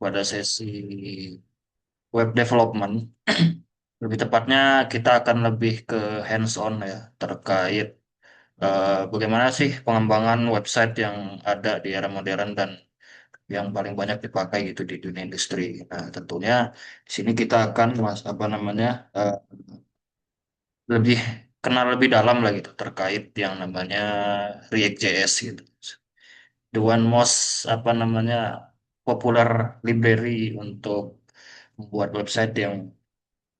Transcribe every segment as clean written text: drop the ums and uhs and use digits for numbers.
pada sesi web development. Lebih tepatnya kita akan lebih ke hands-on ya terkait bagaimana sih pengembangan website yang ada di era modern dan yang paling banyak dipakai gitu di dunia industri. Nah, tentunya di sini kita akan apa namanya lebih kenal lebih dalam lah gitu terkait yang namanya React.js gitu. The one most apa namanya popular library untuk membuat website yang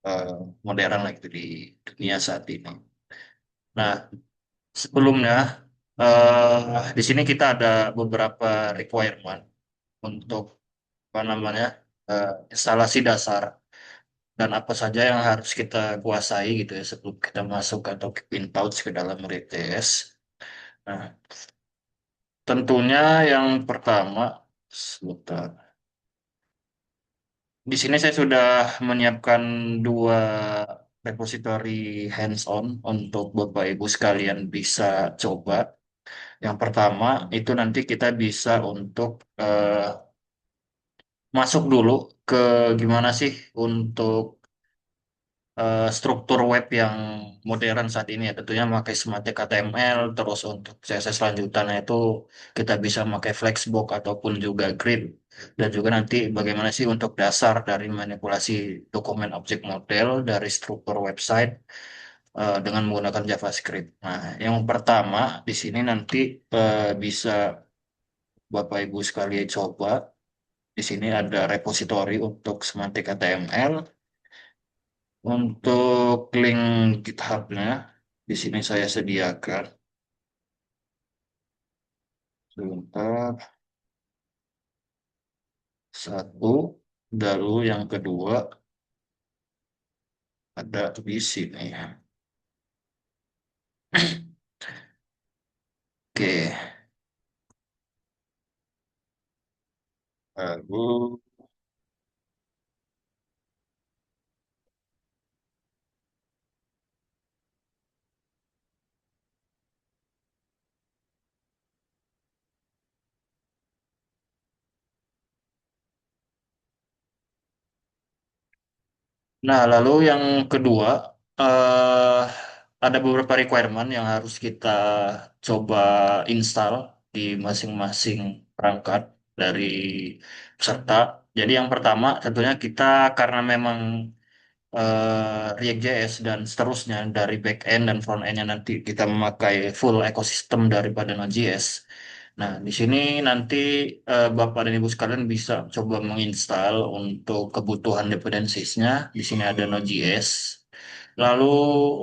eh, modern lah gitu di dunia saat ini. Nah, sebelumnya di sini kita ada beberapa requirement untuk apa namanya instalasi dasar dan apa saja yang harus kita kuasai gitu ya sebelum kita masuk atau pintout ke dalam React.js. Nah, tentunya yang pertama, sebentar. Di sini saya sudah menyiapkan dua repository hands-on untuk Bapak Ibu sekalian bisa coba. Yang pertama itu nanti kita bisa untuk masuk dulu ke gimana sih untuk struktur web yang modern saat ini ya. Tentunya memakai semantik HTML, terus untuk CSS lanjutannya itu kita bisa memakai Flexbox ataupun juga Grid. Dan juga nanti bagaimana sih untuk dasar dari manipulasi dokumen objek model dari struktur website dengan menggunakan JavaScript. Nah, yang pertama di sini nanti bisa Bapak Ibu sekalian coba. Di sini ada repositori untuk semantik HTML. Untuk link GitHub-nya, di sini saya sediakan. Sebentar, satu. Lalu yang kedua ada di sini. Oke, lalu. Nah, lalu yang kedua, eh, ada beberapa requirement yang harus kita coba install di masing-masing perangkat dari peserta. Jadi yang pertama tentunya kita karena memang React.js dan seterusnya dari back-end dan front-end-nya nanti kita memakai full ekosistem daripada Node.js. Nah, di sini nanti Bapak dan Ibu sekalian bisa coba menginstal untuk kebutuhan dependencies-nya. Di sini ada Node.js. Lalu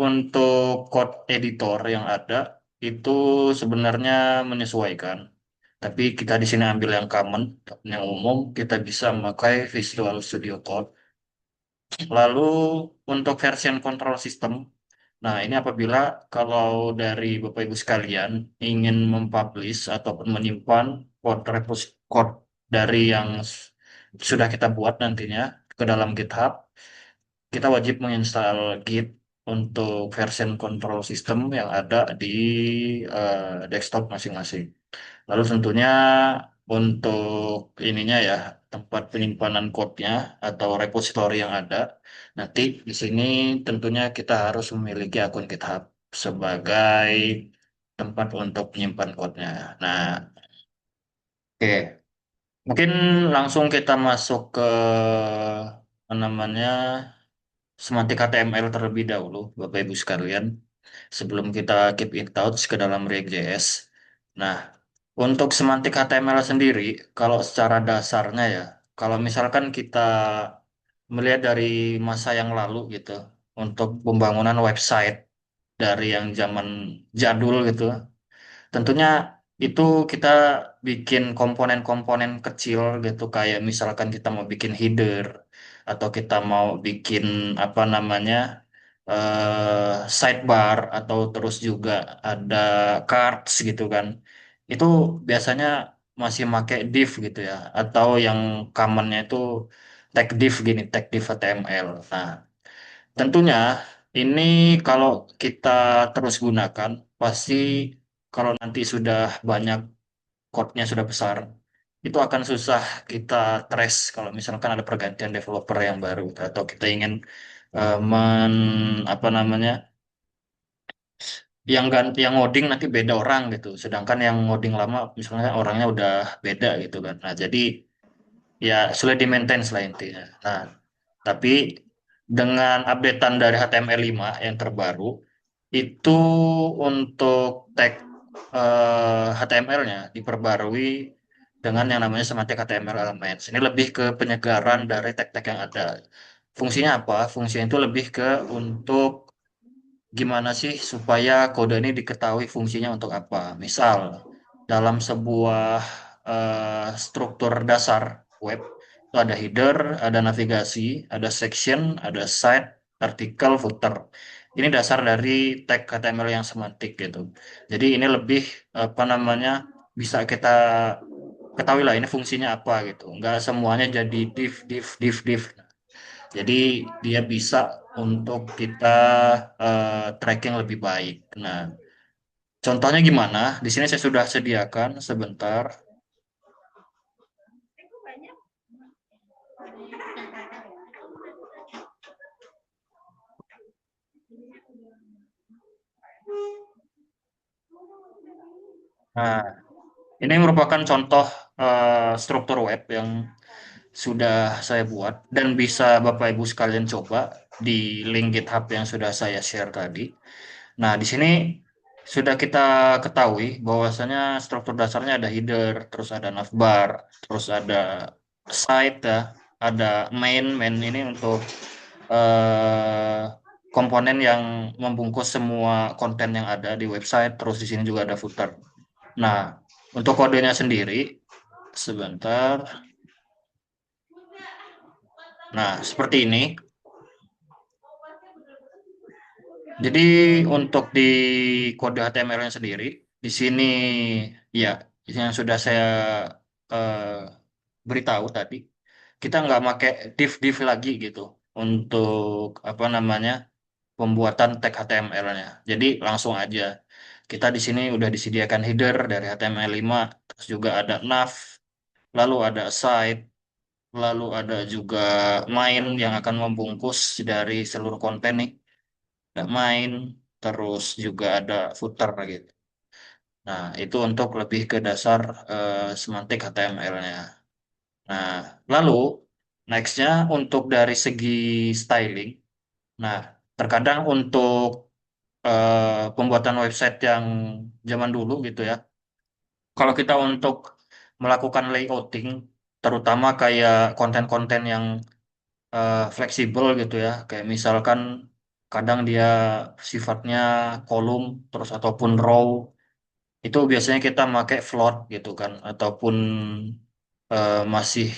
untuk code editor yang ada itu sebenarnya menyesuaikan. Tapi kita di sini ambil yang common, yang umum, kita bisa memakai Visual Studio Code. Lalu untuk version control system, nah ini apabila kalau dari Bapak Ibu sekalian ingin mempublish ataupun menyimpan code dari yang sudah kita buat nantinya ke dalam GitHub, kita wajib menginstal Git untuk version control system yang ada di desktop masing-masing. Lalu tentunya untuk ininya ya, tempat penyimpanan code-nya atau repository yang ada, nanti di sini tentunya kita harus memiliki akun GitHub sebagai tempat untuk menyimpan code-nya. Nah, oke. Mungkin langsung kita masuk ke apa namanya semantik HTML terlebih dahulu, Bapak Ibu sekalian, sebelum kita keep in touch ke dalam React.js. Nah, untuk semantik HTML sendiri, kalau secara dasarnya ya, kalau misalkan kita melihat dari masa yang lalu gitu, untuk pembangunan website dari yang zaman jadul gitu, tentunya itu kita bikin komponen-komponen kecil gitu, kayak misalkan kita mau bikin header, atau kita mau bikin apa namanya, sidebar, atau terus juga ada cards gitu kan. Itu biasanya masih pakai div gitu ya, atau yang commonnya itu tag div gini, tag div HTML. Nah, tentunya ini kalau kita terus gunakan, pasti kalau nanti sudah banyak code-nya sudah besar, itu akan susah kita trace kalau misalkan ada pergantian developer yang baru atau kita ingin apa namanya yang ngoding nanti beda orang gitu. Sedangkan yang ngoding lama misalnya orangnya udah beda gitu kan. Nah, jadi ya sulit di maintain lah intinya. Nah, tapi dengan updatean dari HTML5 yang terbaru itu untuk tag HTML-nya diperbarui dengan yang namanya semantic HTML Elements. Ini lebih ke penyegaran dari tag-tag yang ada. Fungsinya apa? Fungsinya itu lebih ke untuk gimana sih supaya kode ini diketahui fungsinya untuk apa. Misal, dalam sebuah struktur dasar web, itu ada header, ada navigasi, ada section, ada site, artikel, footer. Ini dasar dari tag HTML yang semantik gitu. Jadi ini lebih apa namanya bisa kita ketahui lah ini fungsinya apa gitu. Nggak semuanya jadi div. Jadi dia bisa untuk kita tracking lebih baik. Nah, contohnya gimana? Di sini saya sudah sediakan sebentar. Nah, ini merupakan contoh struktur web yang sudah saya buat dan bisa Bapak Ibu sekalian coba di link GitHub yang sudah saya share tadi. Nah, di sini sudah kita ketahui bahwasanya struktur dasarnya ada header, terus ada navbar, terus ada site ya, ada main ini untuk eh, komponen yang membungkus semua konten yang ada di website, terus di sini juga ada footer. Nah, untuk kodenya sendiri, sebentar. Nah, seperti ini. Jadi untuk di kode HTML-nya sendiri, di sini ya yang sudah saya eh, beritahu tadi, kita nggak pakai div lagi gitu untuk apa namanya pembuatan tag HTML-nya. Jadi langsung aja. Kita di sini udah disediakan header dari HTML5, terus juga ada nav, lalu ada site, lalu ada juga main yang akan membungkus dari seluruh konten nih. Ada main, terus juga ada footer gitu. Nah, itu untuk lebih ke dasar semantik HTML-nya. Nah, lalu nextnya untuk dari segi styling. Nah, terkadang untuk pembuatan website yang zaman dulu gitu ya. Kalau kita untuk melakukan layouting, terutama kayak konten-konten yang fleksibel gitu ya, kayak misalkan kadang dia sifatnya kolom terus ataupun row, itu biasanya kita pakai float gitu kan, ataupun masih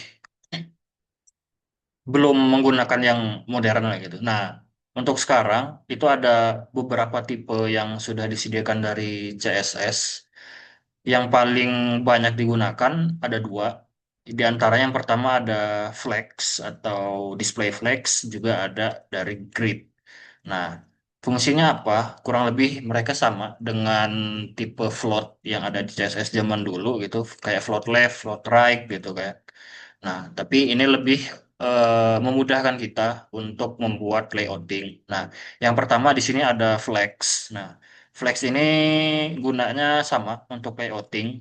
belum menggunakan yang modern lah gitu. Nah, untuk sekarang itu ada beberapa tipe yang sudah disediakan dari CSS. Yang paling banyak digunakan ada dua. Di antaranya yang pertama ada flex atau display flex, juga ada dari grid. Nah, fungsinya apa? Kurang lebih mereka sama dengan tipe float yang ada di CSS zaman dulu gitu, kayak float left, float right gitu kayak. Nah, tapi ini lebih memudahkan kita untuk membuat layouting. Nah, yang pertama di sini ada flex. Nah, flex ini gunanya sama untuk layouting.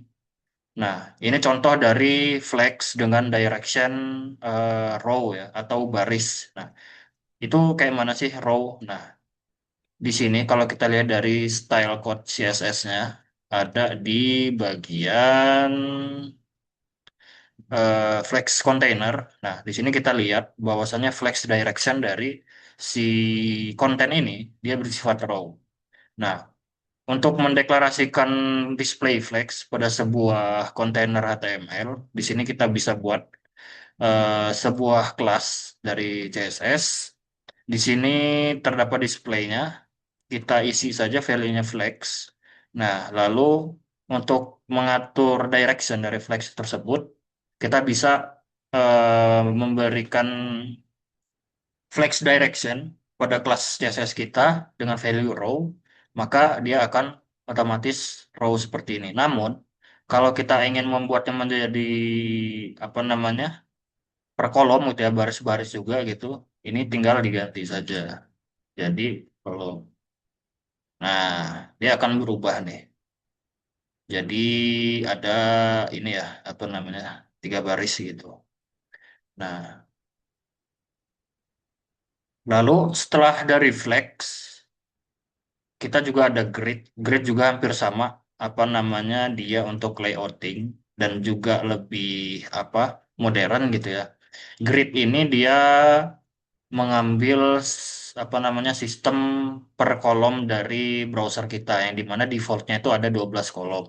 Nah, ini contoh dari flex dengan direction row ya atau baris. Nah, itu kayak mana sih row? Nah, di sini kalau kita lihat dari style code CSS-nya ada di bagian flex container. Nah, di sini kita lihat bahwasannya flex direction dari si konten ini dia bersifat row. Nah, untuk mendeklarasikan display flex pada sebuah kontainer HTML, di sini kita bisa buat sebuah kelas dari CSS. Di sini terdapat displaynya, kita isi saja value-nya flex. Nah, lalu untuk mengatur direction dari flex tersebut, kita bisa memberikan flex direction pada kelas CSS kita dengan value row, maka dia akan otomatis row seperti ini. Namun, Kalau kita ingin membuatnya menjadi apa namanya per kolom gitu ya, baris-baris juga gitu, ini tinggal diganti saja. Jadi kalau nah dia akan berubah nih. Jadi ada ini ya apa namanya tiga baris gitu. Nah, lalu setelah dari flex, kita juga ada grid. Grid juga hampir sama apa namanya dia untuk layouting dan juga lebih apa modern gitu ya. Grid ini dia mengambil apa namanya sistem per kolom dari browser kita yang dimana defaultnya itu ada 12 kolom.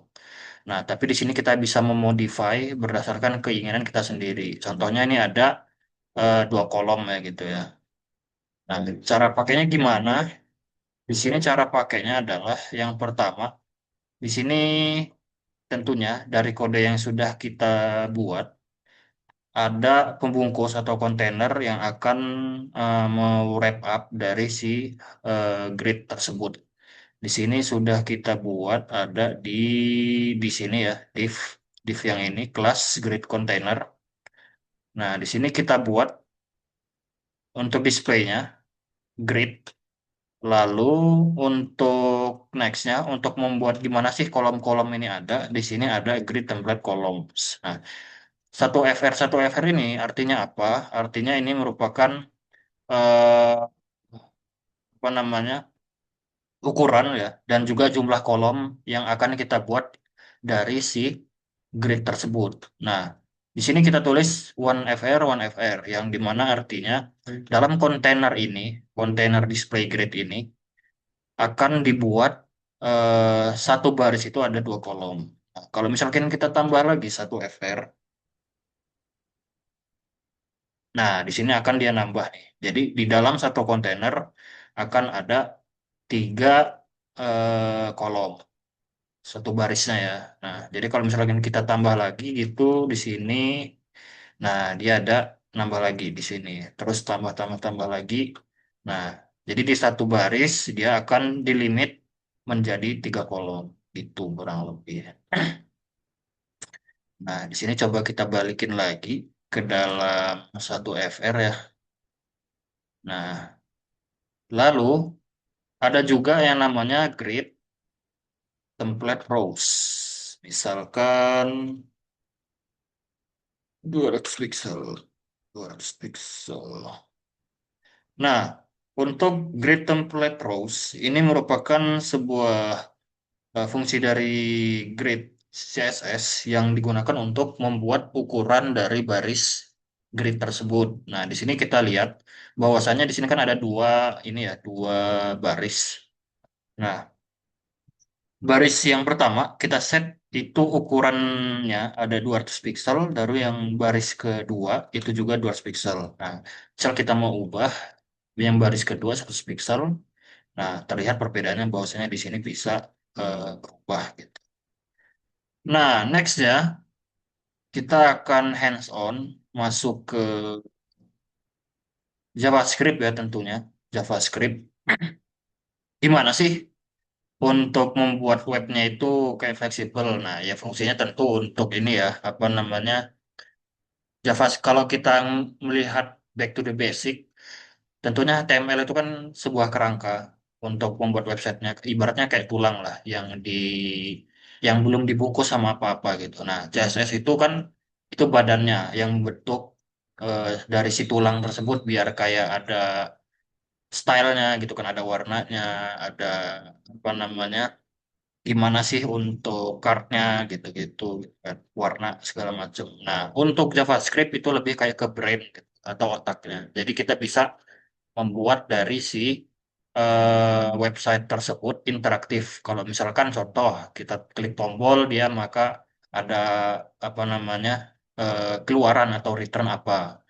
Nah, tapi di sini kita bisa memodify berdasarkan keinginan kita sendiri. Contohnya ini ada dua kolom ya gitu ya. Nah, cara pakainya gimana? Di sini cara pakainya adalah yang pertama, di sini tentunya dari kode yang sudah kita buat ada pembungkus atau kontainer yang akan wrap up dari si grid tersebut. Di sini sudah kita buat ada di sini ya div yang ini kelas grid container. Nah, di sini kita buat untuk displaynya grid. Lalu untuk nextnya, untuk membuat gimana sih kolom-kolom ini ada, di sini ada grid template columns. Nah, satu FR ini artinya apa? Artinya ini merupakan eh, apa namanya ukuran ya, dan juga jumlah kolom yang akan kita buat dari si grid tersebut. Nah, di sini kita tulis 1FR, yang dimana artinya dalam kontainer ini, kontainer display grid ini akan dibuat satu baris itu ada dua kolom. Nah, kalau misalkan kita tambah lagi satu FR, nah di sini akan dia nambah nih. Jadi di dalam satu kontainer akan ada tiga kolom satu barisnya ya. Nah, jadi kalau misalkan kita tambah lagi gitu di sini, nah dia ada nambah lagi di sini. Terus tambah lagi. Nah, jadi di satu baris dia akan dilimit menjadi tiga kolom itu kurang lebih. Nah, di sini coba kita balikin lagi ke dalam satu FR ya. Nah, lalu ada juga yang namanya grid template rows. Misalkan 200 pixel. 200 pixel. Nah, untuk grid template rows ini merupakan sebuah fungsi dari grid CSS yang digunakan untuk membuat ukuran dari baris grid tersebut. Nah, di sini kita lihat bahwasannya di sini kan ada dua ini ya, dua baris. Nah, baris yang pertama kita set itu ukurannya ada 200 pixel, lalu yang baris kedua itu juga 200 pixel. Nah, misal kita mau ubah yang baris kedua 100 pixel, nah terlihat perbedaannya bahwasanya di sini bisa berubah gitu. Nah, next ya, kita akan hands on masuk ke JavaScript ya tentunya. JavaScript. Gimana sih untuk membuat webnya itu kayak fleksibel? Nah, ya fungsinya tentu untuk ini ya, apa namanya? Kalau kita melihat back to the basic, tentunya HTML itu kan sebuah kerangka untuk membuat websitenya. Ibaratnya kayak tulang lah yang belum dibungkus sama apa-apa gitu. Nah, CSS itu kan itu badannya yang membentuk dari si tulang tersebut biar kayak ada stylenya gitu kan, ada warnanya, ada apa namanya, gimana sih untuk kartnya gitu-gitu gitu kan, warna segala macam. Nah, untuk JavaScript itu lebih kayak ke brain gitu, atau otaknya. Jadi kita bisa membuat dari si website tersebut interaktif. Kalau misalkan contoh kita klik tombol dia maka ada apa namanya keluaran atau return apa.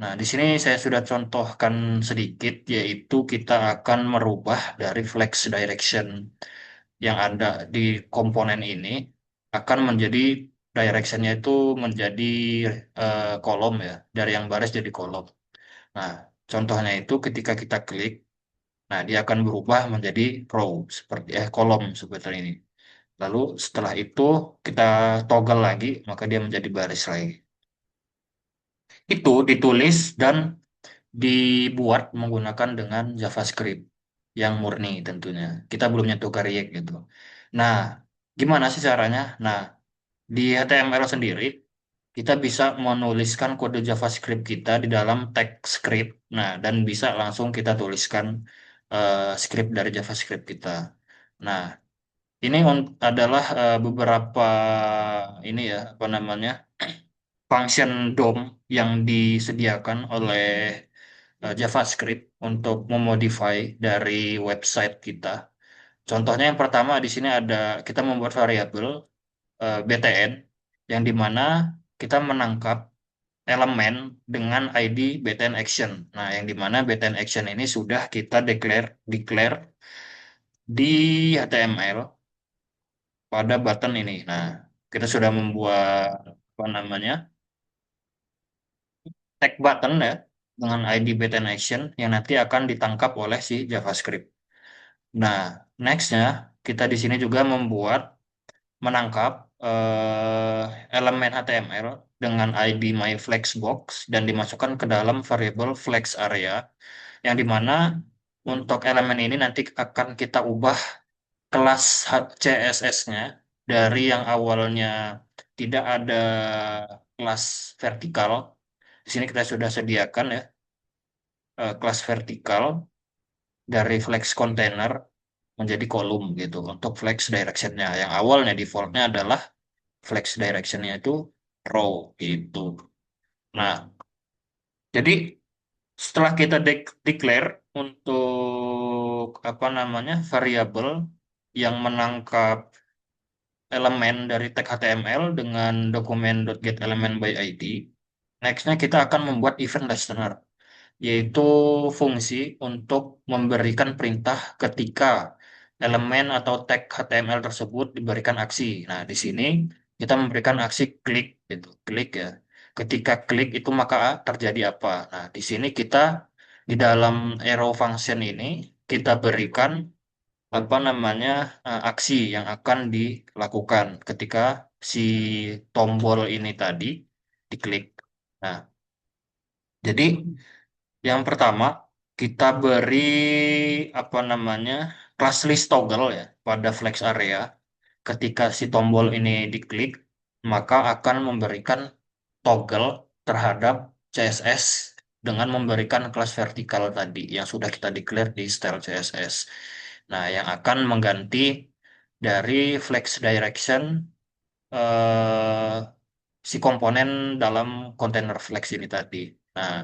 Nah, di sini saya sudah contohkan sedikit, yaitu kita akan merubah dari flex direction yang ada di komponen ini akan menjadi directionnya itu menjadi kolom ya, dari yang baris jadi kolom. Nah, contohnya itu ketika kita klik, nah dia akan berubah menjadi row seperti kolom seperti ini. Lalu setelah itu kita toggle lagi, maka dia menjadi baris lagi. Itu ditulis dan dibuat menggunakan dengan JavaScript yang murni tentunya. Kita belum nyentuh ke React gitu. Nah, gimana sih caranya? Nah, di HTML sendiri kita bisa menuliskan kode JavaScript kita di dalam tag script. Nah, dan bisa langsung kita tuliskan script dari JavaScript kita. Nah, ini adalah beberapa ini ya, apa namanya, function DOM yang disediakan oleh JavaScript untuk memodify dari website kita. Contohnya yang pertama di sini ada kita membuat variabel btn yang dimana kita menangkap elemen dengan ID btn action. Nah, yang dimana btn action ini sudah kita declare di HTML pada button ini. Nah, kita sudah membuat apa namanya tag button ya dengan ID button action yang nanti akan ditangkap oleh si JavaScript. Nah, nextnya kita di sini juga menangkap eh, elemen HTML dengan ID myFlexbox dan dimasukkan ke dalam variabel flex area yang dimana untuk elemen ini nanti akan kita ubah kelas CSS-nya dari yang awalnya tidak ada kelas vertikal. Di sini kita sudah sediakan ya kelas vertikal dari flex container menjadi kolom gitu untuk flex direction-nya. Yang awalnya defaultnya adalah flex direction-nya itu row gitu. Nah, jadi setelah kita declare untuk apa namanya variabel yang menangkap elemen dari tag HTML dengan dokumen.getElementById, nextnya kita akan membuat event listener, yaitu fungsi untuk memberikan perintah ketika elemen atau tag HTML tersebut diberikan aksi. Nah, di sini kita memberikan aksi klik, gitu, klik ya. Ketika klik itu maka terjadi apa? Nah, di sini kita di dalam arrow function ini kita berikan apa namanya aksi yang akan dilakukan ketika si tombol ini tadi diklik. Nah, jadi yang pertama, kita beri apa namanya class list toggle ya pada flex area. Ketika si tombol ini diklik, maka akan memberikan toggle terhadap CSS dengan memberikan kelas vertikal tadi yang sudah kita declare di style CSS. Nah, yang akan mengganti dari flex direction eh, si komponen dalam kontainer flex ini tadi. Nah,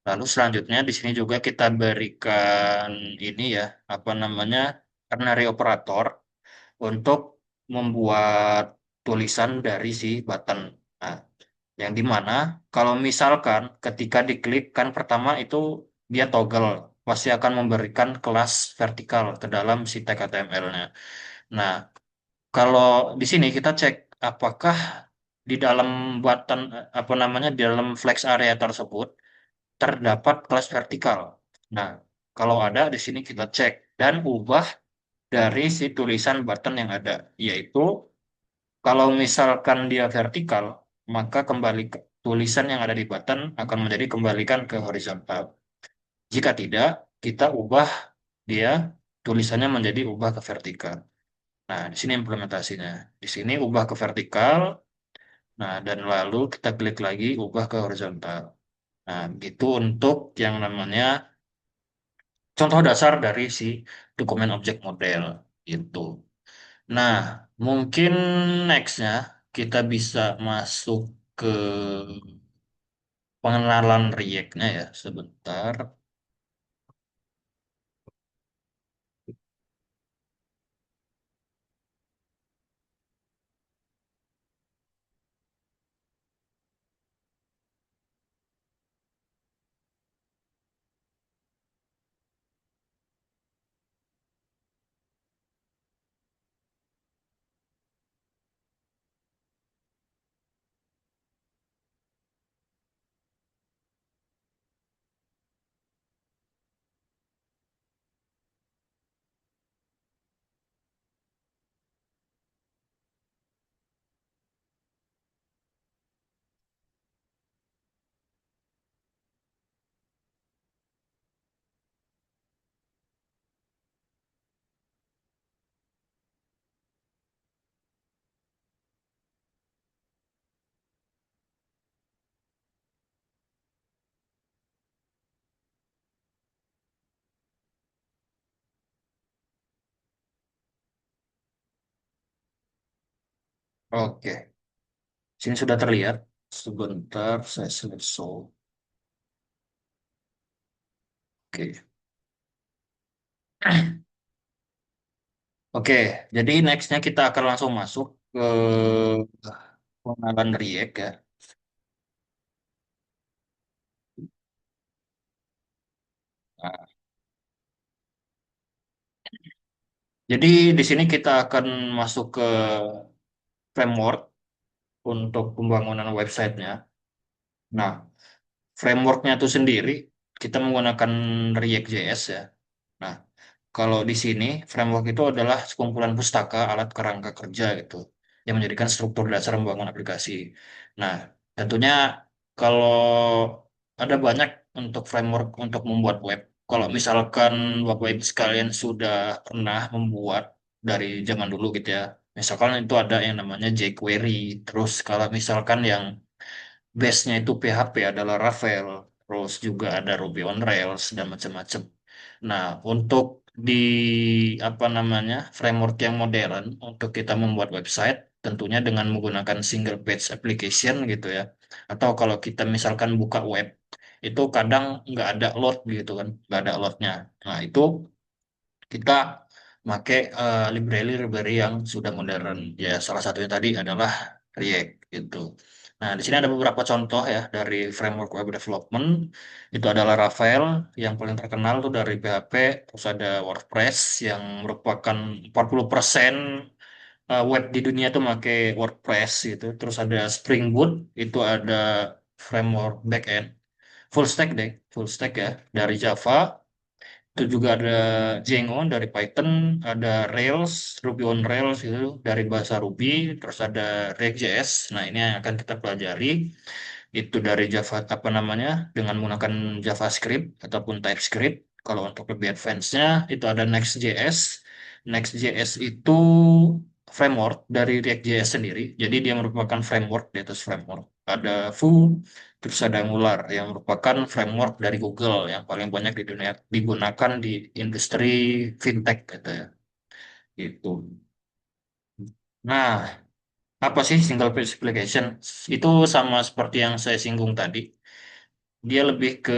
lalu selanjutnya di sini juga kita berikan ini ya, apa namanya, ternary operator untuk membuat tulisan dari si button. Nah, yang dimana kalau misalkan ketika diklik kan pertama itu dia toggle, pasti akan memberikan kelas vertikal ke dalam si tag HTML-nya. Nah, kalau di sini kita cek apakah di dalam button apa namanya di dalam flex area tersebut terdapat kelas vertikal. Nah, kalau ada di sini kita cek dan ubah dari si tulisan button yang ada, yaitu kalau misalkan dia vertikal, maka tulisan yang ada di button akan menjadi kembalikan ke horizontal. Jika tidak, kita ubah dia tulisannya menjadi ubah ke vertikal. Nah, di sini implementasinya. Di sini ubah ke vertikal, nah dan lalu kita klik lagi ubah ke horizontal. Nah, gitu untuk yang namanya contoh dasar dari si dokumen objek model itu. Nah, mungkin nextnya kita bisa masuk ke pengenalan React-nya ya sebentar. Oke, sini sudah terlihat. Sebentar, saya selesai. Oke. Oke, jadi nextnya kita akan langsung masuk ke pengenalan React ya. Nah, jadi di sini kita akan masuk ke framework untuk pembangunan websitenya. Nah, frameworknya itu sendiri kita menggunakan React.js ya. Nah, kalau di sini framework itu adalah sekumpulan pustaka alat kerangka kerja gitu yang menjadikan struktur dasar membangun aplikasi. Nah, tentunya kalau ada banyak untuk framework untuk membuat web. Kalau misalkan Bapak Ibu sekalian sudah pernah membuat dari zaman dulu gitu ya. Misalkan itu ada yang namanya jQuery. Terus kalau misalkan yang base-nya itu PHP adalah Laravel, terus juga ada Ruby on Rails dan macam-macam. Nah, untuk di apa namanya framework yang modern untuk kita membuat website, tentunya dengan menggunakan single page application gitu ya. Atau kalau kita misalkan buka web, itu kadang nggak ada load gitu kan, nggak ada loadnya. Nah, itu kita pakai library-library yang sudah modern. Ya, salah satunya tadi adalah React gitu. Nah, di sini ada beberapa contoh ya dari framework web development. Itu adalah Laravel yang paling terkenal tuh dari PHP, terus ada WordPress yang merupakan 40% web di dunia tuh pakai WordPress gitu. Terus ada Spring Boot, itu ada framework backend. Full stack deh, full stack ya dari Java, itu juga ada Django dari Python, ada Rails, Ruby on Rails itu dari bahasa Ruby, terus ada React.js. Nah, ini yang akan kita pelajari itu dari Java apa namanya dengan menggunakan JavaScript ataupun TypeScript. Kalau untuk lebih advance-nya itu ada Next.js. Next.js itu framework dari React.js sendiri. Jadi dia merupakan framework di atas framework. Ada Vue, terus ada Angular yang merupakan framework dari Google yang paling banyak di dunia digunakan di industri fintech gitu ya. Gitu. Nah, apa sih single page application? Itu sama seperti yang saya singgung tadi. Dia lebih ke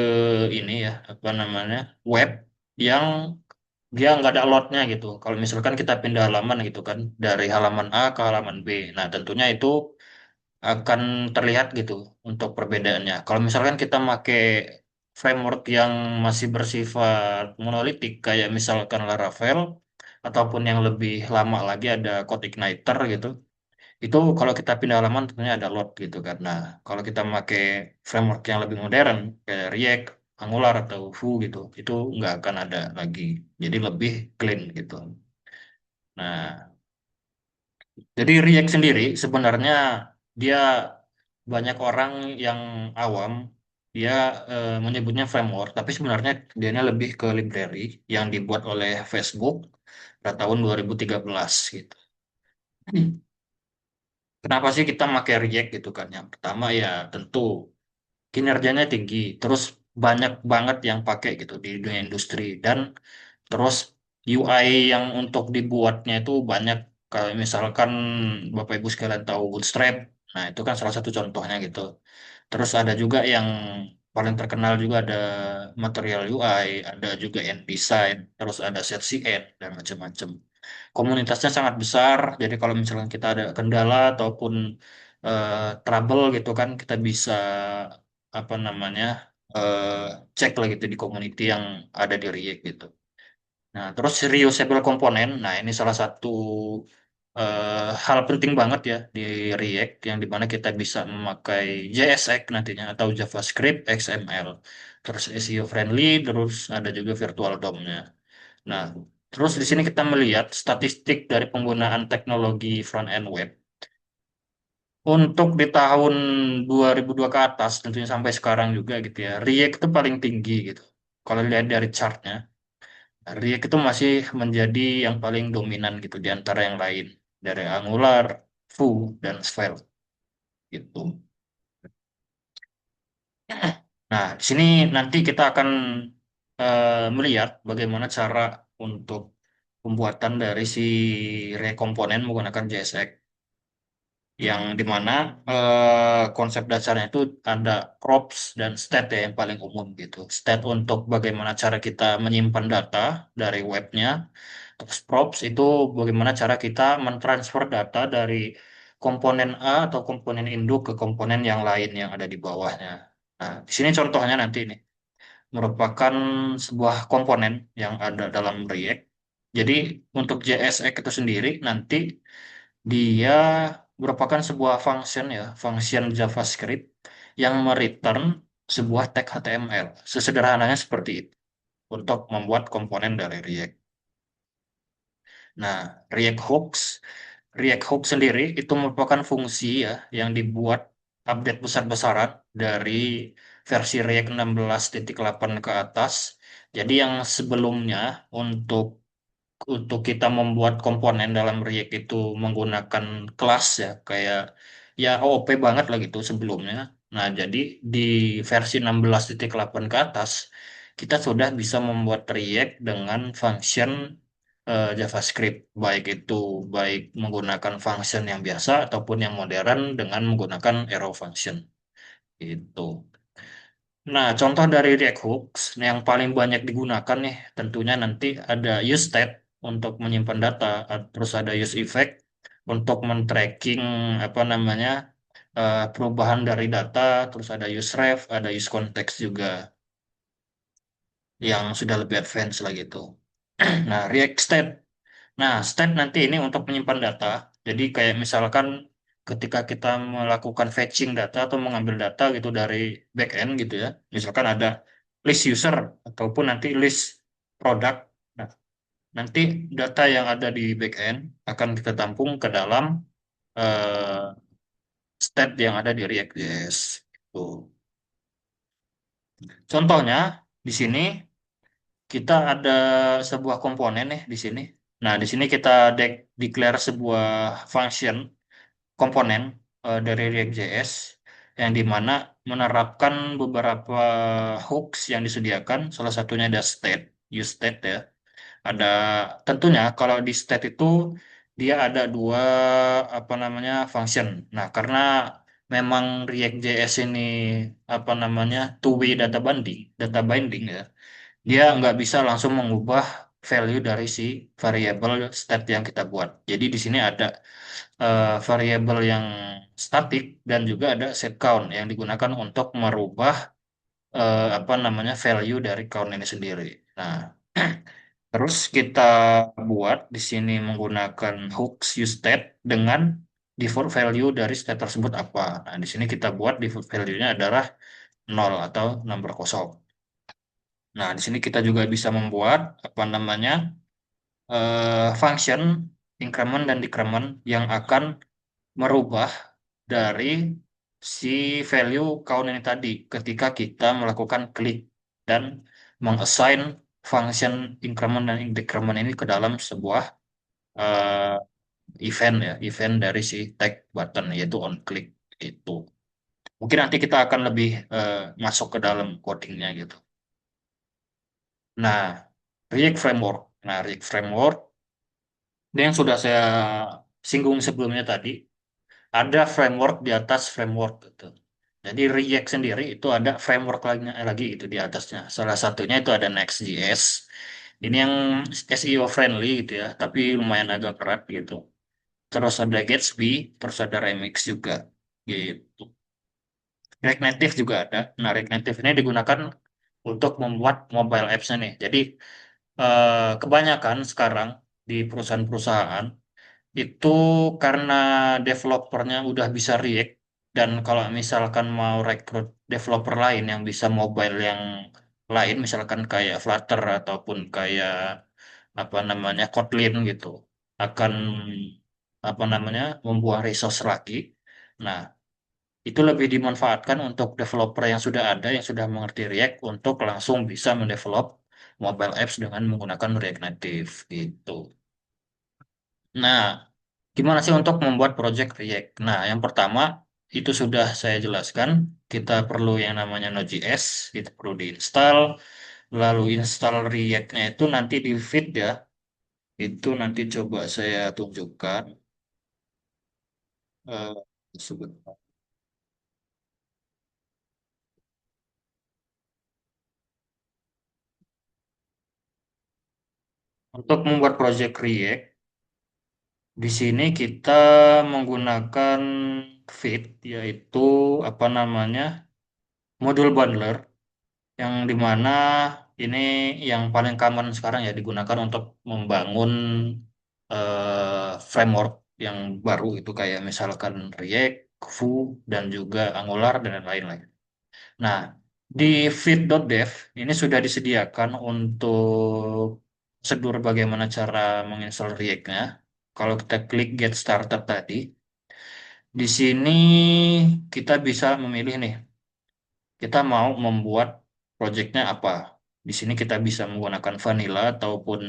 ini ya, apa namanya, web yang dia nggak ada lotnya gitu. Kalau misalkan kita pindah halaman gitu kan, dari halaman A ke halaman B. Nah, tentunya itu akan terlihat gitu untuk perbedaannya. Kalau misalkan kita pakai framework yang masih bersifat monolitik kayak misalkan Laravel ataupun yang lebih lama lagi ada CodeIgniter gitu. Itu kalau kita pindah halaman tentunya ada load gitu kan. Nah, kalau kita pakai framework yang lebih modern kayak React, Angular atau Vue gitu, itu nggak akan ada lagi. Jadi lebih clean gitu. Nah, jadi React sendiri sebenarnya dia banyak orang yang awam dia menyebutnya framework, tapi sebenarnya dia lebih ke library yang dibuat oleh Facebook pada tahun 2013 gitu. Kenapa sih kita pakai React gitu kan? Yang pertama ya tentu kinerjanya tinggi, terus banyak banget yang pakai gitu di dunia industri dan terus UI yang untuk dibuatnya itu banyak. Kalau misalkan Bapak Ibu sekalian tahu Bootstrap, nah itu kan salah satu contohnya gitu. Terus ada juga yang paling terkenal juga ada Material UI, ada juga InDesign, terus ada ZCN dan macam-macam. Komunitasnya sangat besar, jadi kalau misalkan kita ada kendala ataupun trouble gitu kan, kita bisa apa namanya eh, cek lagi gitu di community yang ada di React gitu. Nah, terus reusable komponen. Nah, ini salah satu hal penting banget ya di React yang dimana kita bisa memakai JSX nantinya atau JavaScript XML. Terus SEO friendly, terus ada juga virtual DOM-nya. Nah, terus di sini kita melihat statistik dari penggunaan teknologi front end web. Untuk di tahun 2002 ke atas, tentunya sampai sekarang juga gitu ya, React itu paling tinggi gitu. Kalau lihat dari chartnya. React itu masih menjadi yang paling dominan gitu di antara yang lain dari Angular, Vue, dan Svelte gitu. Nah, di sini nanti kita akan melihat bagaimana cara untuk pembuatan dari si React komponen menggunakan JSX. yang dimana konsep dasarnya itu ada props dan state ya yang paling umum gitu. State untuk bagaimana cara kita menyimpan data dari webnya, terus props itu bagaimana cara kita mentransfer data dari komponen A atau komponen induk ke komponen yang lain yang ada di bawahnya. Nah, di sini contohnya nanti nih merupakan sebuah komponen yang ada dalam React. Jadi untuk JSX itu sendiri nanti dia merupakan sebuah function ya, function JavaScript yang mereturn sebuah tag HTML. Sesederhananya seperti itu untuk membuat komponen dari React. Nah, React Hooks, React Hooks sendiri itu merupakan fungsi ya yang dibuat update besar-besaran dari versi React 16.8 ke atas. Jadi yang sebelumnya untuk kita membuat komponen dalam React itu menggunakan kelas ya kayak ya OOP banget lah gitu sebelumnya. Nah, jadi di versi 16.8 ke atas kita sudah bisa membuat React dengan function JavaScript baik menggunakan function yang biasa ataupun yang modern dengan menggunakan arrow function itu. Nah, contoh dari React Hooks yang paling banyak digunakan nih tentunya nanti ada use state untuk menyimpan data, terus ada use effect untuk men-tracking apa namanya perubahan dari data, terus ada use ref, ada use context juga yang sudah lebih advance lagi gitu. Nah, React State. Nah, state nanti ini untuk menyimpan data. Jadi kayak misalkan ketika kita melakukan fetching data atau mengambil data gitu dari backend gitu ya. Misalkan ada list user ataupun nanti list product. Nah, nanti data yang ada di backend akan kita tampung ke dalam eh, state yang ada di React.js. Tuh. Contohnya di sini kita ada sebuah komponen nih di sini. Nah, di sini kita declare sebuah function komponen dari React.js yang dimana menerapkan beberapa hooks yang disediakan. Salah satunya ada state, use state ya. Ada tentunya kalau di state itu dia ada dua apa namanya function. Nah, karena memang React.js ini apa namanya two-way data binding ya. Dia nggak bisa langsung mengubah value dari si variable state yang kita buat. Jadi di sini ada variabel yang statik dan juga ada set count yang digunakan untuk merubah apa namanya value dari count ini sendiri. Nah, terus kita buat di sini menggunakan hooks use state dengan default value dari state tersebut apa. Nah, di sini kita buat default value-nya adalah nol atau number kosong. Nah, di sini kita juga bisa membuat apa namanya function increment dan decrement yang akan merubah dari si value count ini tadi ketika kita melakukan klik dan mengassign function increment dan decrement ini ke dalam sebuah eh, event ya, event dari si tag button yaitu on click itu. Mungkin nanti kita akan lebih masuk ke dalam codingnya gitu. Nah, React Framework. Nah, React Framework ini yang sudah saya singgung sebelumnya tadi. Ada framework di atas framework gitu. Jadi React sendiri itu ada framework lagi itu di atasnya. Salah satunya itu ada Next.js. Ini yang SEO friendly gitu ya, tapi lumayan agak berat gitu. Terus ada Gatsby, terus ada Remix juga gitu. React Native juga ada. Nah, React Native ini digunakan untuk membuat mobile apps nih. Jadi kebanyakan sekarang di perusahaan-perusahaan itu karena developernya udah bisa React dan kalau misalkan mau rekrut developer lain yang bisa mobile yang lain misalkan kayak Flutter ataupun kayak apa namanya Kotlin gitu akan apa namanya membuat resource lagi. Nah, itu lebih dimanfaatkan untuk developer yang sudah ada yang sudah mengerti React untuk langsung bisa mendevelop mobile apps dengan menggunakan React Native gitu. Nah, gimana sih untuk membuat project React? Nah, yang pertama itu sudah saya jelaskan. Kita perlu yang namanya Node.js, itu perlu diinstal. Lalu install React-nya itu nanti di feed ya. Itu nanti coba saya tunjukkan. tersebut. Untuk membuat project React, di sini kita menggunakan Fit, yaitu apa namanya, modul bundler, yang dimana ini yang paling common sekarang ya digunakan untuk membangun framework yang baru itu kayak misalkan React, Vue, dan juga Angular dan lain-lain. Nah, di fit.dev ini sudah disediakan untuk prosedur bagaimana cara menginstal React-nya. Kalau kita klik Get Started tadi, di sini kita bisa memilih nih, kita mau membuat projectnya apa. Di sini kita bisa menggunakan vanilla ataupun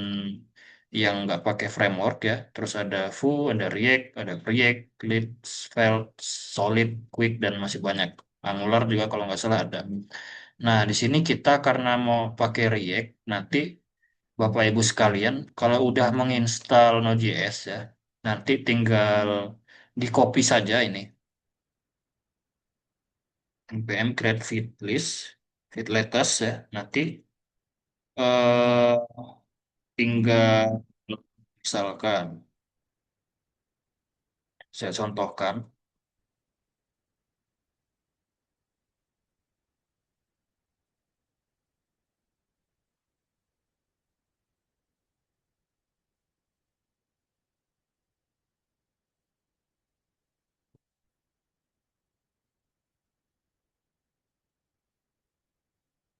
yang nggak pakai framework ya. Terus ada Vue, ada React, ada Preact, Eclipse, Svelte, Solid, Quick, dan masih banyak. Angular juga kalau nggak salah ada. Nah, di sini kita karena mau pakai React, nanti Bapak Ibu sekalian, kalau udah menginstal Node.js ya, nanti tinggal di copy saja ini, npm create feed list, feed latest ya, nanti eh, tinggal misalkan, saya contohkan.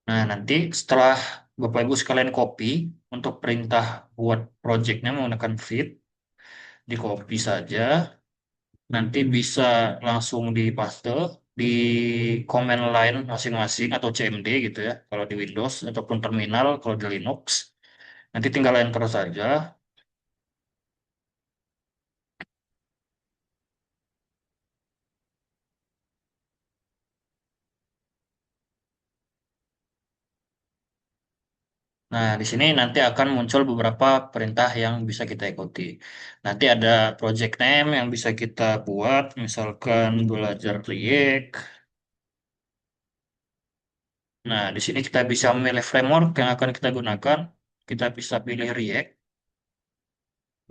Nah, nanti setelah Bapak Ibu sekalian copy untuk perintah buat projectnya menggunakan feed, di copy saja, nanti bisa langsung di paste di command line masing-masing atau CMD gitu ya kalau di Windows ataupun terminal kalau di Linux. Nanti tinggal enter saja. Nah, di sini nanti akan muncul beberapa perintah yang bisa kita ikuti. Nanti ada project name yang bisa kita buat, misalkan belajar React. Nah, di sini kita bisa memilih framework yang akan kita gunakan. Kita bisa pilih React.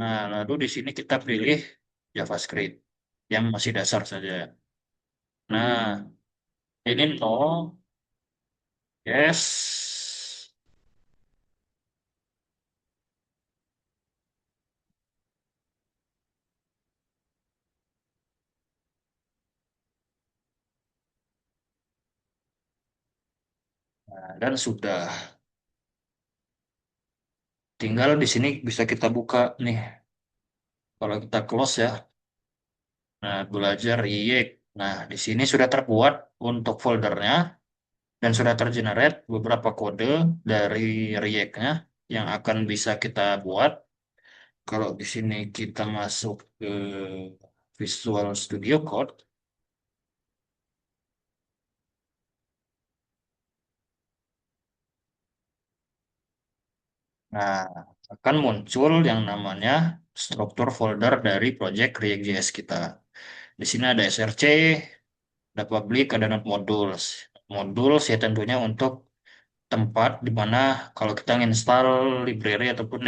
Nah, lalu di sini kita pilih JavaScript yang masih dasar saja. Nah, ini no, yes. Nah, dan sudah. Tinggal di sini bisa kita buka nih. Kalau kita close ya. Nah, belajar React. Nah, di sini sudah terbuat untuk foldernya dan sudah tergenerate beberapa kode dari React-nya yang akan bisa kita buat. Kalau di sini kita masuk ke Visual Studio Code, nah akan muncul yang namanya struktur folder dari project React.js kita. Di sini ada src, ada public, ada not modules. Modules ya tentunya untuk tempat di mana kalau kita install library ataupun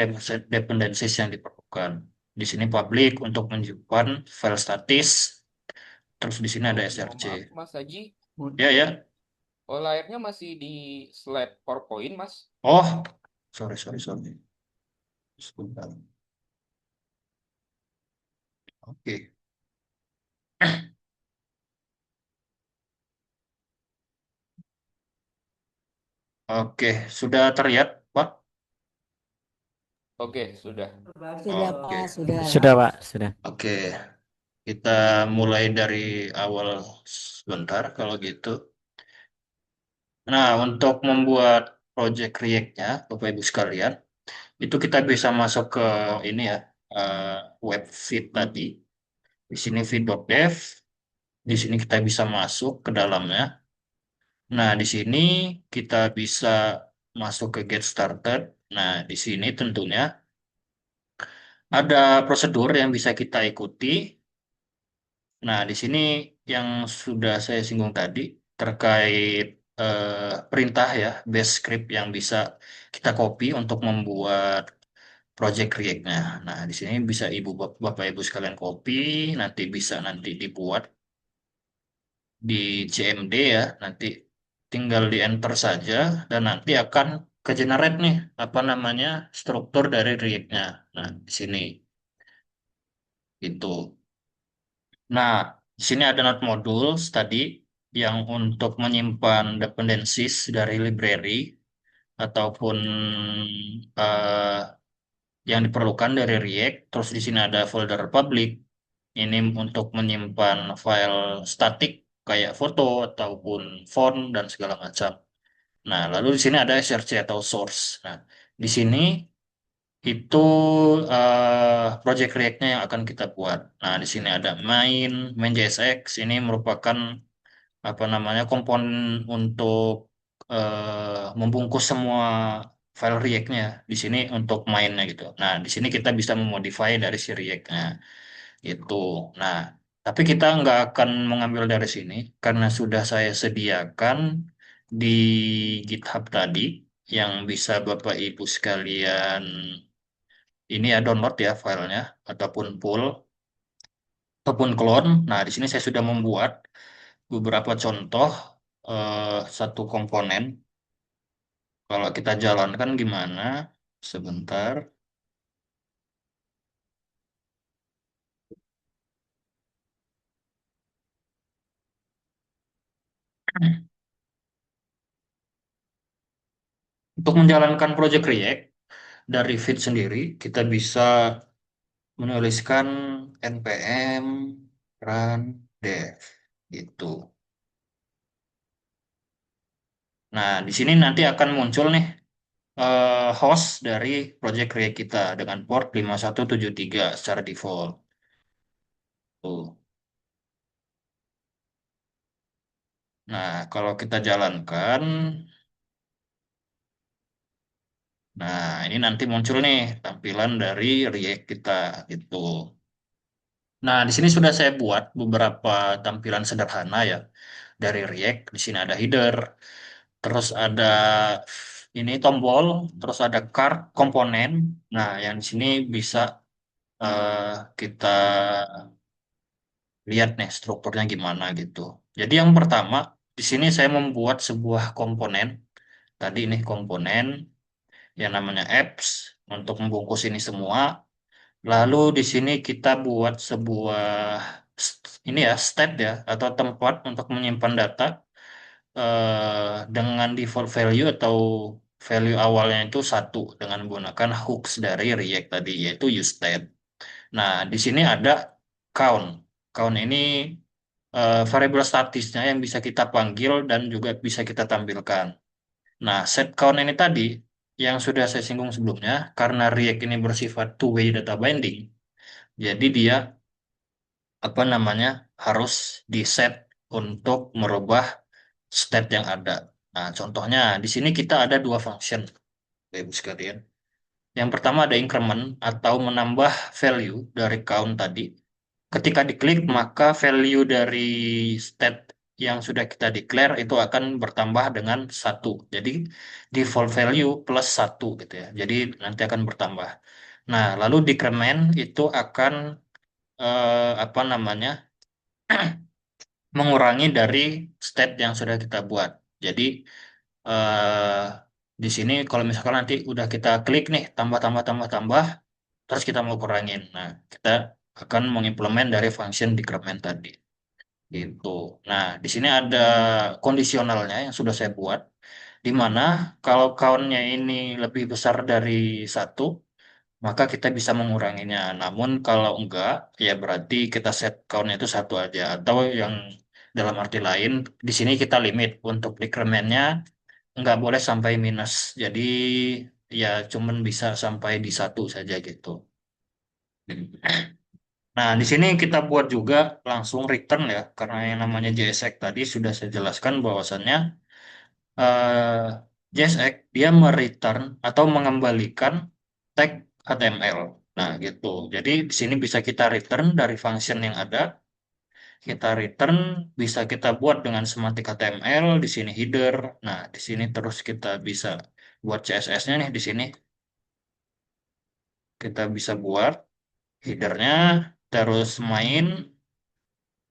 dependencies yang diperlukan. Di sini public untuk menyimpan file statis, terus di sini ada Oh, src. maaf Mas Haji. Ya, ya. Oh, layarnya masih di slide PowerPoint, Mas. Oh, sorry, sorry, sorry. Sebentar. Oke. Oke, sudah terlihat, Pak? Oke, sudah. Sudah Oke. Pak, sudah. Sudah, Pak, sudah. Oke, kita mulai dari awal sebentar kalau gitu. Nah, untuk membuat project React-nya, Bapak Ibu sekalian, itu kita bisa masuk ke ini ya, eh, web feed tadi. Di sini feed.dev, di sini kita bisa masuk ke dalamnya. Nah, di sini kita bisa masuk ke get started. Nah, di sini tentunya ada prosedur yang bisa kita ikuti Nah, di sini yang sudah saya singgung tadi terkait perintah ya, base script yang bisa kita copy untuk membuat project React-nya. Nah, di sini bisa Bapak Ibu sekalian copy, nanti dibuat di CMD ya, nanti tinggal di enter saja dan nanti akan ke generate nih apa namanya struktur dari React-nya. Nah, di sini itu. Nah, di sini ada node modules tadi yang untuk menyimpan dependencies dari library ataupun eh, yang diperlukan dari React. Terus di sini ada folder public. Ini untuk menyimpan file statik kayak foto ataupun font dan segala macam. Nah, lalu di sini ada src atau source. Nah, di sini itu project React-nya yang akan kita buat. Nah, di sini ada main JSX. Ini merupakan apa namanya komponen untuk membungkus semua file React-nya di sini untuk mainnya gitu. Nah, di sini kita bisa memodify dari si React-nya itu. Nah, tapi kita nggak akan mengambil dari sini karena sudah saya sediakan di GitHub tadi yang bisa Bapak Ibu sekalian ini ya download ya filenya ataupun pull ataupun clone. Nah, di sini saya sudah membuat beberapa contoh satu komponen. Kalau kita jalankan gimana? Sebentar. Untuk menjalankan project React dari feed sendiri, kita bisa menuliskan npm run dev gitu. Nah, di sini nanti akan muncul nih host dari project React kita dengan port 5173 secara default. Tuh. Nah, kalau kita jalankan, nah ini nanti muncul nih tampilan dari React kita gitu. Nah, di sini sudah saya buat beberapa tampilan sederhana ya dari React. Di sini ada header, terus ada ini tombol, terus ada card komponen. Nah, yang di sini bisa eh, kita lihat nih strukturnya gimana gitu. Jadi yang pertama, di sini saya membuat sebuah komponen. Tadi ini komponen yang namanya apps untuk membungkus ini semua. Lalu di sini kita buat sebuah ini ya state ya atau tempat untuk menyimpan data dengan default value atau value awalnya itu satu dengan menggunakan hooks dari React tadi yaitu useState. Nah, di sini ada count. Count ini variabel statisnya yang bisa kita panggil dan juga bisa kita tampilkan. Nah, set count ini tadi yang sudah saya singgung sebelumnya, karena React ini bersifat two-way data binding, jadi dia apa namanya harus di set untuk merubah state yang ada. Nah, contohnya di sini kita ada dua function, Bapak Ibu sekalian. Yang pertama ada increment atau menambah value dari count tadi. Ketika diklik, maka value dari state yang sudah kita declare itu akan bertambah dengan satu. Jadi default value plus satu gitu ya. Jadi nanti akan bertambah. Nah, lalu decrement itu akan apa namanya mengurangi dari state yang sudah kita buat. Jadi eh, di sini kalau misalkan nanti udah kita klik nih tambah tambah tambah tambah, terus kita mau kurangin. Nah, kita akan mengimplement dari function decrement tadi. Gitu. Nah, di sini ada kondisionalnya yang sudah saya buat, di mana kalau count-nya ini lebih besar dari satu, maka kita bisa menguranginya. Namun kalau enggak, ya berarti kita set count-nya itu satu aja. Atau yang dalam arti lain, di sini kita limit untuk decrement-nya nggak boleh sampai minus. Jadi ya cuman bisa sampai di satu saja gitu. Nah, di sini kita buat juga langsung return ya, karena yang namanya JSX tadi sudah saya jelaskan bahwasannya eh, JSX dia mereturn atau mengembalikan tag HTML. Nah, gitu. Jadi di sini bisa kita return dari function yang ada, kita return, bisa kita buat dengan semantik HTML, di sini header. Nah, di sini terus kita bisa buat CSS-nya nih di sini. Kita bisa buat headernya, terus main.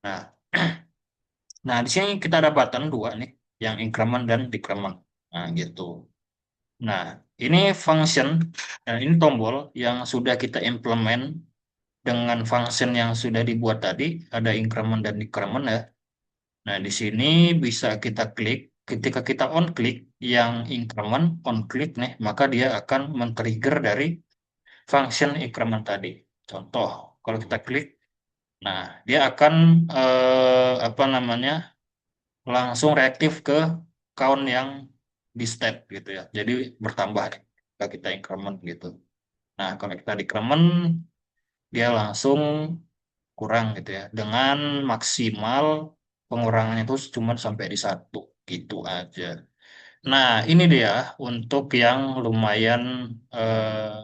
Nah, nah di sini kita ada button dua nih, yang increment dan decrement. Nah, gitu. Nah, ini function, ini tombol yang sudah kita implement dengan function yang sudah dibuat tadi, ada increment dan decrement ya. Nah, di sini bisa kita klik. Ketika kita on klik yang increment, on klik nih, maka dia akan men-trigger dari function increment tadi. Contoh, kalau kita klik, nah dia akan apa namanya langsung reaktif ke count yang di step gitu ya. Jadi bertambah nih, kalau kita increment gitu. Nah, kalau kita decrement, dia langsung kurang gitu ya. Dengan maksimal pengurangannya itu cuma sampai di satu gitu aja. Nah, ini dia untuk yang lumayan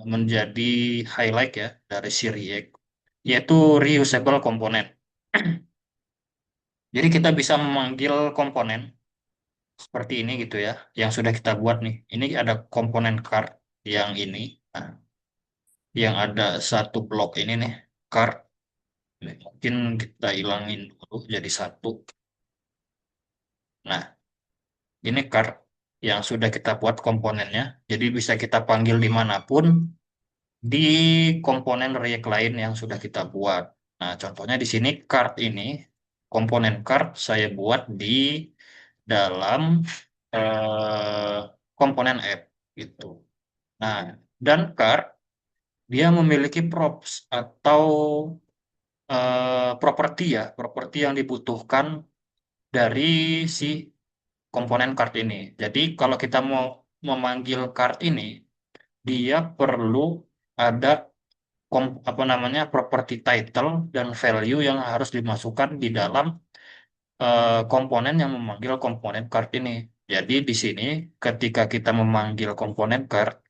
menjadi highlight ya dari si React, yaitu reusable komponen. Jadi kita bisa memanggil komponen seperti ini gitu ya, yang sudah kita buat nih. Ini ada komponen card yang ini, nah, yang ada satu blok ini nih, card. Mungkin kita hilangin dulu jadi satu. Nah, ini card yang sudah kita buat komponennya. Jadi bisa kita panggil dimanapun di komponen React lain yang sudah kita buat. Nah, contohnya di sini card ini, komponen card saya buat di dalam eh, komponen app gitu. Nah, dan card dia memiliki props atau properti ya, properti yang dibutuhkan dari si komponen card ini. Jadi kalau kita mau memanggil card ini, dia perlu ada apa namanya property title dan value yang harus dimasukkan di dalam komponen yang memanggil komponen card ini. Jadi di sini ketika kita memanggil komponen card,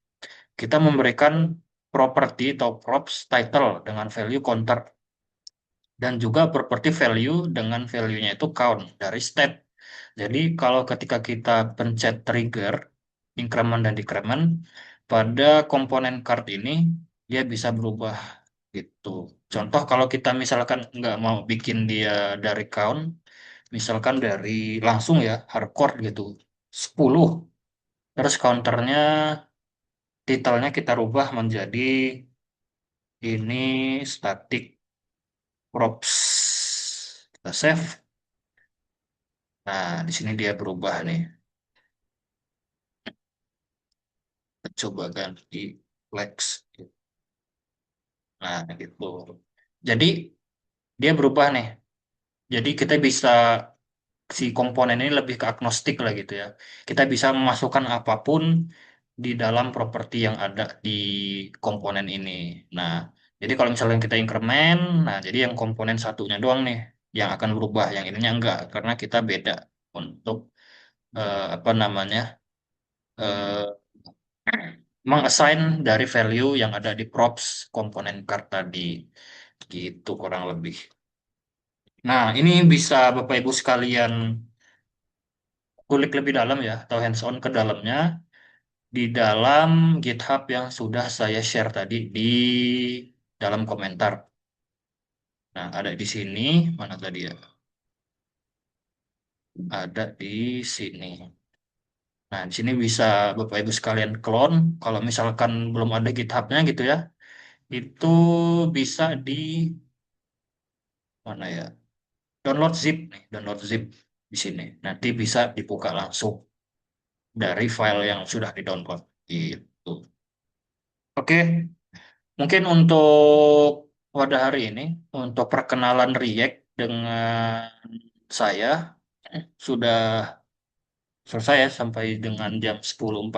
kita memberikan property atau props title dengan value counter dan juga property value dengan value-nya itu count dari step. Jadi kalau ketika kita pencet trigger increment dan decrement pada komponen card ini dia bisa berubah gitu. Contoh kalau kita misalkan nggak mau bikin dia dari count, misalkan dari langsung ya hardcore gitu 10, terus counternya titelnya kita rubah menjadi ini static props. Kita save. Nah, di sini dia berubah nih. Kita coba ganti flex. Nah, gitu. Jadi dia berubah nih. Jadi kita bisa si komponen ini lebih ke agnostik lah gitu ya. Kita bisa memasukkan apapun di dalam properti yang ada di komponen ini. Nah, jadi kalau misalnya kita increment, nah jadi yang komponen satunya doang nih yang akan berubah, yang ininya enggak karena kita beda untuk apa namanya eh, mengassign dari value yang ada di props komponen card tadi gitu kurang lebih. Nah, ini bisa Bapak Ibu sekalian kulik lebih dalam ya atau hands on ke dalamnya di dalam GitHub yang sudah saya share tadi di dalam komentar. Nah, ada di sini, mana tadi ya? Ada di sini. Nah, di sini bisa Bapak Ibu sekalian clone. Kalau misalkan belum ada GitHub-nya gitu ya, itu bisa di mana ya? Download zip nih, download zip di sini. Nanti bisa dibuka langsung dari file yang sudah di-download. Gitu. Oke, mungkin untuk pada hari ini, untuk perkenalan React dengan saya, sudah selesai ya sampai dengan jam 10.45.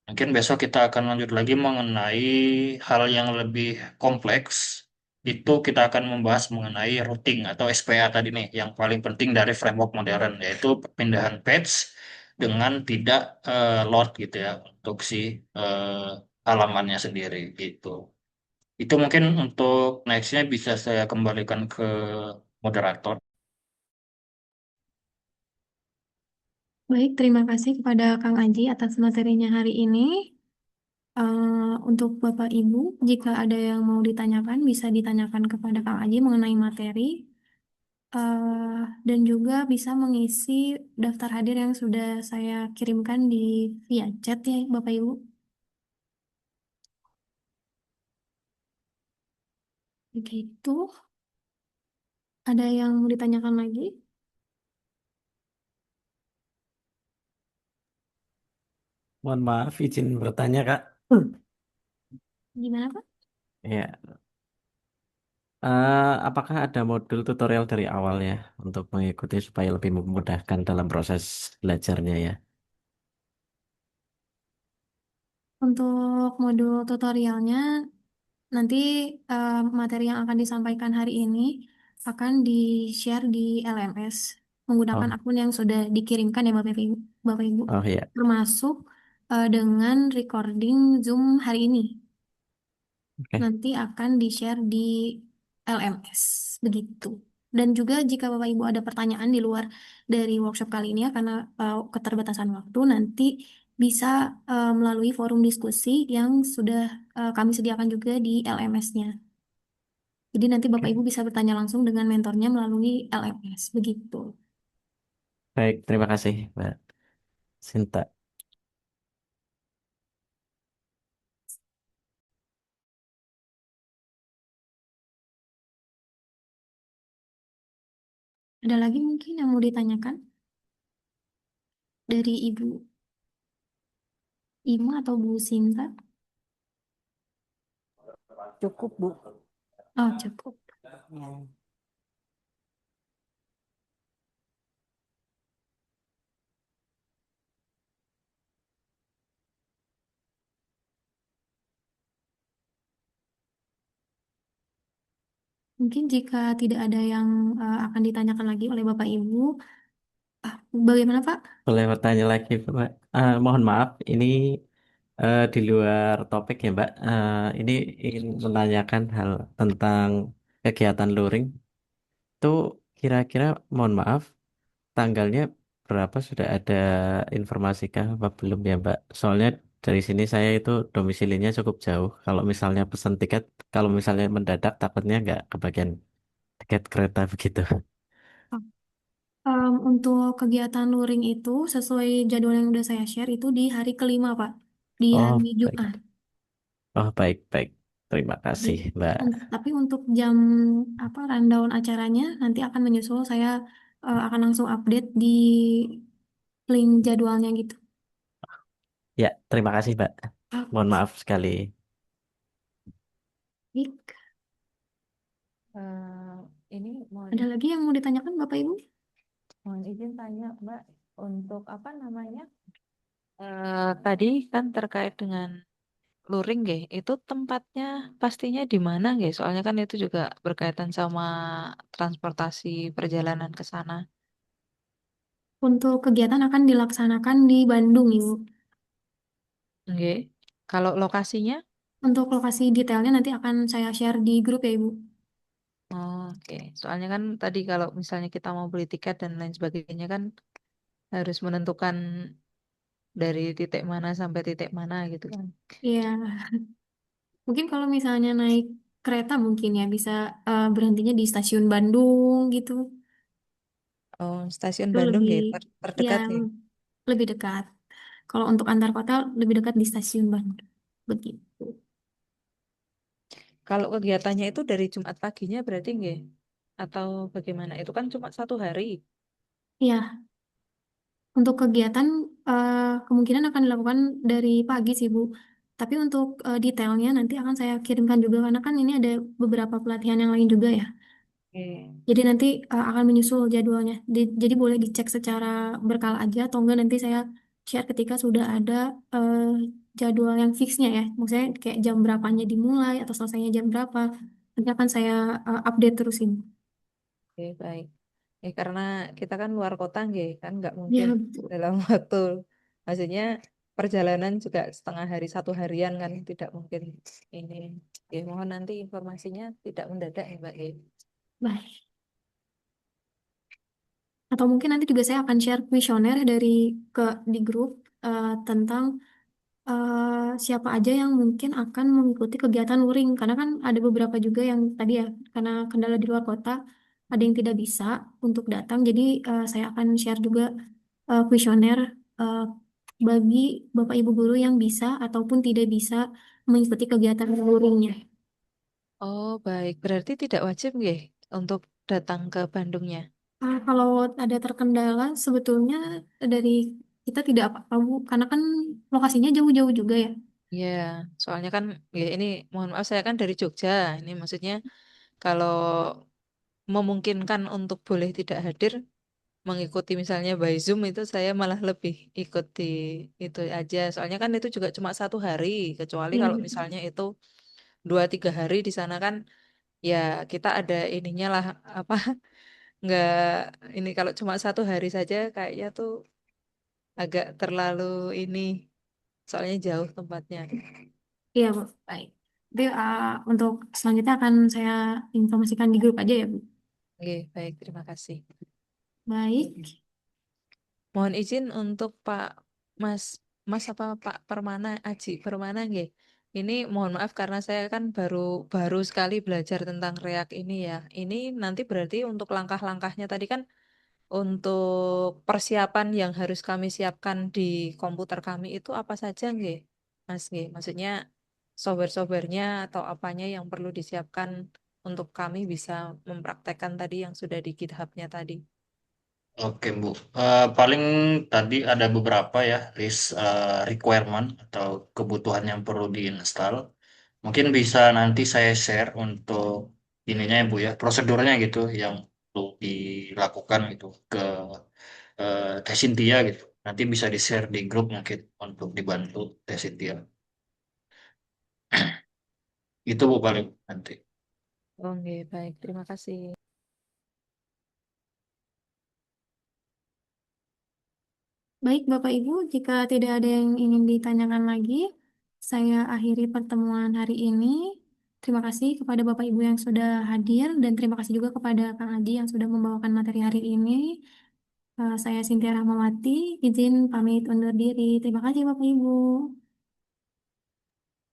Mungkin besok kita akan lanjut lagi mengenai hal yang lebih kompleks. Itu kita akan membahas mengenai routing atau SPA tadi nih, yang paling penting dari framework modern, yaitu perpindahan page dengan tidak load gitu ya untuk si halamannya sendiri gitu. Itu mungkin untuk nextnya bisa saya kembalikan ke moderator. Baik, terima kasih kepada Kang Aji atas materinya hari ini. Untuk Bapak Ibu, jika ada yang mau ditanyakan, bisa ditanyakan kepada Kang Aji mengenai materi, dan juga bisa mengisi daftar hadir yang sudah saya kirimkan di via chat ya, Bapak Ibu. Begitu. Ada yang mau ditanyakan lagi? Mohon maaf, izin bertanya, Kak. Gimana, Pak? Ya, apakah ada modul tutorial dari awal ya untuk mengikuti supaya lebih memudahkan dalam proses belajarnya ya? Untuk modul tutorialnya, nanti materi yang akan disampaikan hari ini akan di-share di LMS menggunakan Oh, akun yang sudah dikirimkan ya Bapak Ibu. Bapak Ibu. oh ya, Termasuk dengan recording Zoom hari ini. oke. Nanti akan di-share di LMS. Begitu. Dan juga jika Bapak Ibu ada pertanyaan di luar dari workshop kali ini ya, karena keterbatasan waktu, nanti bisa melalui forum diskusi yang sudah kami sediakan juga di LMS-nya. Jadi nanti Bapak Oke. Ibu bisa bertanya langsung dengan mentornya melalui LMS. Begitu. Baik, terima kasih, Mbak Sinta. Ada lagi mungkin yang mau ditanyakan dari Ibu Ima atau Bu Sinta? Cukup, Bu. Oh, cukup. Ya. Mungkin jika tidak ada yang akan ditanyakan lagi oleh Bapak Ibu, bagaimana Pak? Boleh bertanya lagi, Mbak? Mohon maaf, ini di luar topik ya, Mbak. Ini ingin menanyakan hal tentang kegiatan luring. Itu kira-kira, mohon maaf, tanggalnya berapa sudah ada informasi kah apa belum ya Mbak? Soalnya dari sini saya itu domisilinya cukup jauh. Kalau misalnya pesan tiket, kalau misalnya mendadak takutnya nggak kebagian tiket kereta begitu. Untuk kegiatan luring itu sesuai jadwal yang udah saya share itu di hari kelima Pak, di hari Oh baik, Jumat. oh baik baik. Terima Tapi, kasih Mbak. tapi untuk jam apa rundown acaranya nanti akan menyusul. Saya akan langsung update di link jadwalnya gitu. Ya terima kasih Mbak. Mohon Oke. maaf sekali. Baik. Eh, ini Ada lagi yang mau ditanyakan Bapak Ibu? mohon izin tanya, Mbak, untuk apa namanya? Tadi kan terkait dengan luring, nggih. Itu tempatnya pastinya di mana, nggih? Soalnya kan itu juga berkaitan sama transportasi perjalanan ke sana. Untuk kegiatan akan dilaksanakan di Bandung Ibu. Nggih. Kalau lokasinya? Untuk lokasi detailnya nanti akan saya share di grup ya Ibu. Oh, oke. Soalnya kan tadi kalau misalnya kita mau beli tiket dan lain sebagainya kan harus menentukan dari titik mana sampai titik mana gitu kan. Iya. Mungkin kalau misalnya naik kereta mungkin ya bisa berhentinya di stasiun Bandung gitu. Oh, stasiun Itu Bandung lebih ya, ya terdekat ya. lebih dekat. Kalau untuk antar kota lebih dekat di stasiun Bandung. Begitu. Kalau kegiatannya itu dari Jumat paginya berarti nggih? Atau bagaimana? Itu kan cuma 1 hari. Ya, untuk kegiatan kemungkinan akan dilakukan dari pagi sih Bu. Tapi untuk detailnya nanti akan saya kirimkan juga karena kan ini ada beberapa pelatihan yang lain juga ya. Oke, Jadi nanti akan menyusul jadwalnya. Jadi boleh dicek secara berkala aja atau enggak nanti saya share ketika sudah ada eh, jadwal yang fixnya ya. Maksudnya kayak jam berapanya dimulai atau selesainya jam berapa. Nanti akan saya update terusin. oke, baik. Karena kita kan luar kota nggih, kan nggak Ya, mungkin betul. dalam waktu. Maksudnya perjalanan juga setengah hari 1 harian kan tidak mungkin ini. Mohon nanti informasinya tidak mendadak ya Mbak. Baik. Atau mungkin nanti juga saya akan share kuesioner di grup tentang siapa aja yang mungkin akan mengikuti kegiatan luring. Karena kan ada beberapa juga yang tadi ya, karena kendala di luar kota, ada yang tidak bisa untuk datang. Jadi saya akan share juga kuesioner eh, bagi Bapak Ibu guru yang bisa ataupun tidak bisa mengikuti kegiatan luringnya. Oh, baik. Berarti tidak wajib nggih untuk datang ke Bandungnya. Kalau ada terkendala, sebetulnya dari kita tidak apa-apa, Bu. Karena kan lokasinya jauh-jauh juga ya. Ya, soalnya kan ya ini mohon maaf saya kan dari Jogja. Ini maksudnya kalau memungkinkan untuk boleh tidak hadir mengikuti misalnya by Zoom itu saya malah lebih ikuti itu aja. Soalnya kan itu juga cuma 1 hari, kecuali Iya, kalau betul. misalnya itu 2-3 hari di sana kan ya kita ada ininya lah apa nggak ini kalau cuma 1 hari saja kayaknya tuh agak terlalu ini soalnya jauh tempatnya. Iya, Bu. Baik. Nanti untuk selanjutnya akan saya informasikan di grup aja ya, Bu. Oke, baik, terima kasih. Baik. Mohon izin untuk Pak Mas Mas apa Pak Permana Aji Permana nggih. Ini mohon maaf karena saya kan baru baru sekali belajar tentang React ini ya. Ini nanti berarti untuk langkah-langkahnya tadi kan untuk persiapan yang harus kami siapkan di komputer kami itu apa saja nggih? Mas nggih. Maksudnya software-softwarenya atau apanya yang perlu disiapkan untuk kami bisa mempraktekkan tadi yang sudah di GitHub-nya tadi. Oke, Bu. Paling tadi ada beberapa ya list requirement atau kebutuhan yang perlu diinstal. Mungkin bisa nanti saya share untuk ininya ya, Bu ya, prosedurnya gitu yang perlu dilakukan gitu ke Teh Cynthia gitu. Nanti bisa di-share di grup mungkin untuk dibantu Teh Cynthia. Itu Bu paling nanti. Oke, baik. Terima kasih. Baik, Bapak Ibu, jika tidak ada yang ingin ditanyakan lagi, saya akhiri pertemuan hari ini. Terima kasih kepada Bapak Ibu yang sudah hadir dan terima kasih juga kepada Kang Aji yang sudah membawakan materi hari ini. Saya Cynthia Rahmawati, izin pamit undur diri. Terima kasih Bapak Ibu.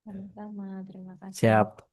Sama-sama, terima kasih. Siap.